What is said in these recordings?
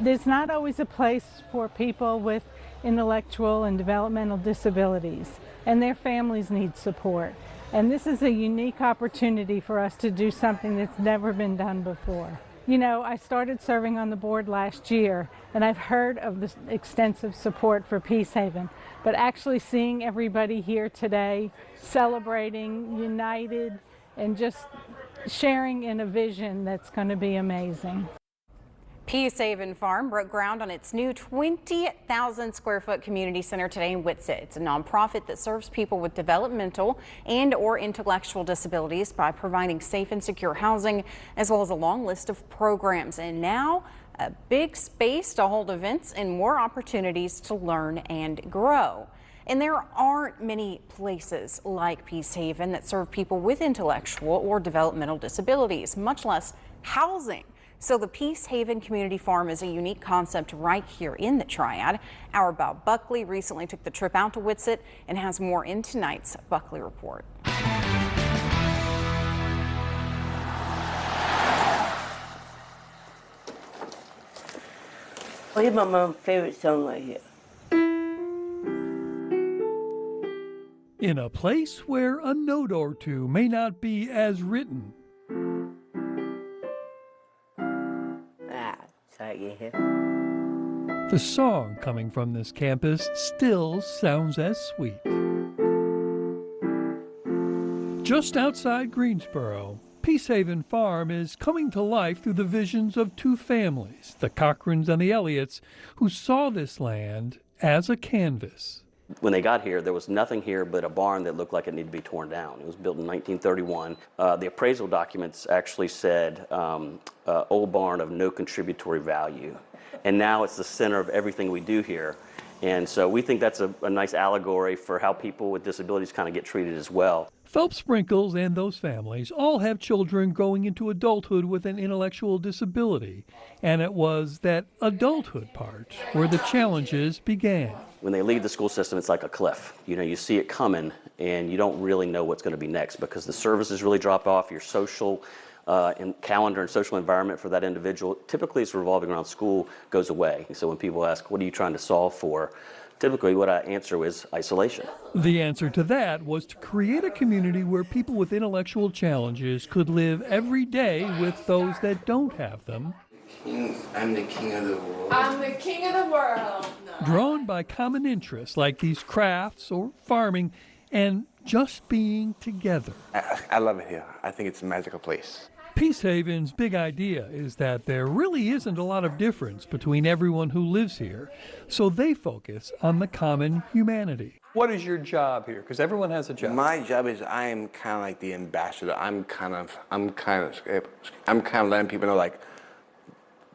There's not always a place for people with intellectual and developmental disabilities, and their families need support. And this is a unique opportunity for us to do something that's never been done before. You know, I started serving on the board last year, and I've heard of the extensive support for Peacehaven, but actually seeing everybody here today, celebrating, united, and just sharing in a vision that's going to be amazing. Peacehaven Farm broke ground on its new 20,000 square foot community center today in Whitsett. It's a nonprofit that serves people with developmental and or intellectual disabilities by providing safe and secure housing, as well as a long list of programs. And now a big space to hold events and more opportunities to learn and grow. And there aren't many places like Peacehaven that serve people with intellectual or developmental disabilities, much less housing. So the Peacehaven Community Farm is a unique concept right here in the Triad. Our Bob Buckley recently took the trip out to Whitsett and has more in tonight's Buckley Report. Oh, here's my mom's favorite song right here. In a place where a note or two may not be as written. The song coming from this campus still sounds as sweet. Just outside Greensboro, Peacehaven Farm is coming to life through the visions of two families, the Cochrans and the Elliots, who saw this land as a canvas. When they got here, there was nothing here but a barn that looked like it needed to be torn down. It was built in 1931. The appraisal documents actually said old barn of no contributory value. And now it's the center of everything we do here. And so we think that's a nice allegory for how people with disabilities kind of get treated as well. Phelps Sprinkles and those families all have children growing into adulthood with an intellectual disability. And it was that adulthood part where the challenges began. When they leave the school system, it's like a cliff. You know, you see it coming and you don't really know what's going to be next because the services really drop off, your social calendar and social environment for that individual, typically it's revolving around school, goes away. So when people ask, what are you trying to solve for? Typically what I answer is isolation. The answer to that was to create a community where people with intellectual challenges could live every day with those that don't have them. I'm the king of the world. I'm the king of the world. No. Drawn by common interests like these crafts or farming and just being together. I love it here. I think it's a magical place. Peacehaven's big idea is that there really isn't a lot of difference between everyone who lives here, so they focus on the common humanity. What is your job here? Because everyone has a job. My job is I am kind of like the ambassador. I'm kind of letting people know, like,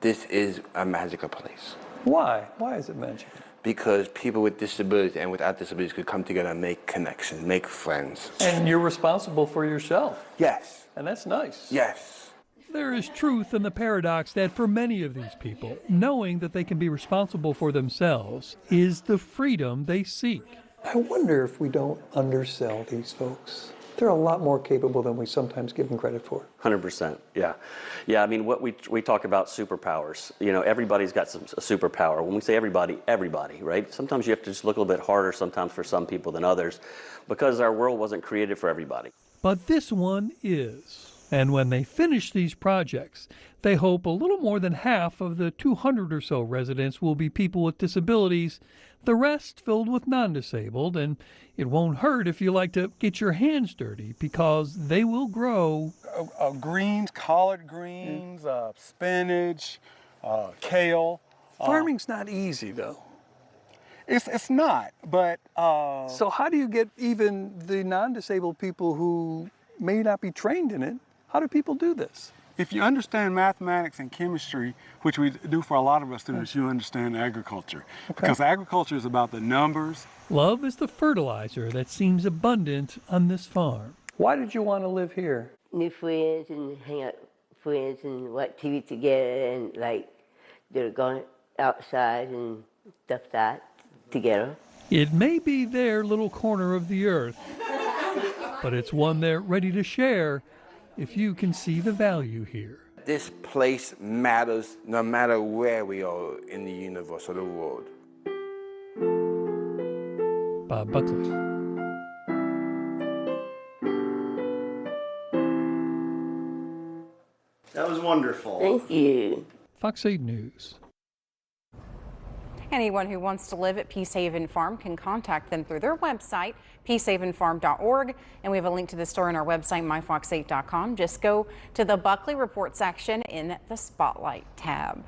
this is a magical place. Why? Why is it magical? Because people with disabilities and without disabilities could come together and make connections, make friends. And you're responsible for yourself. Yes. And that's nice. Yes. There is truth in the paradox that for many of these people, knowing that they can be responsible for themselves is the freedom they seek. I wonder if we don't undersell these folks. They're a lot more capable than we sometimes give them credit for. 100%, yeah. Yeah, I mean, what we talk about superpowers. You know, everybody's got a superpower. When we say everybody, right? Sometimes you have to just look a little bit harder sometimes for some people than others because our world wasn't created for everybody. But this one is. And when they finish these projects, they hope a little more than half of the 200 or so residents will be people with disabilities, the rest filled with non-disabled, and it won't hurt if you like to get your hands dirty because they will grow. Greens, collard greens, spinach, kale. Farming's not easy, though. It's not, but... So how do you get even the non-disabled people who may not be trained in it? How do people do this? If you understand mathematics and chemistry, which we do for a lot of our students, you understand agriculture. Okay. Because agriculture is about the numbers. Love is the fertilizer that seems abundant on this farm. Why did you want to live here? New friends and hang out with friends and watch TV together and like they're going outside and stuff like that together. It may be their little corner of the earth, but it's one they're ready to share if you can see the value here. this place matters no matter where we are in the universe or the world. Bob Buckley. That was wonderful. Thank you. Fox 8 News. Anyone who wants to live at Peacehaven Farm can contact them through their website, peacehavenfarm.org. And we have a link to the store on our website, myfox8.com. Just go to the Buckley Report section in the Spotlight tab.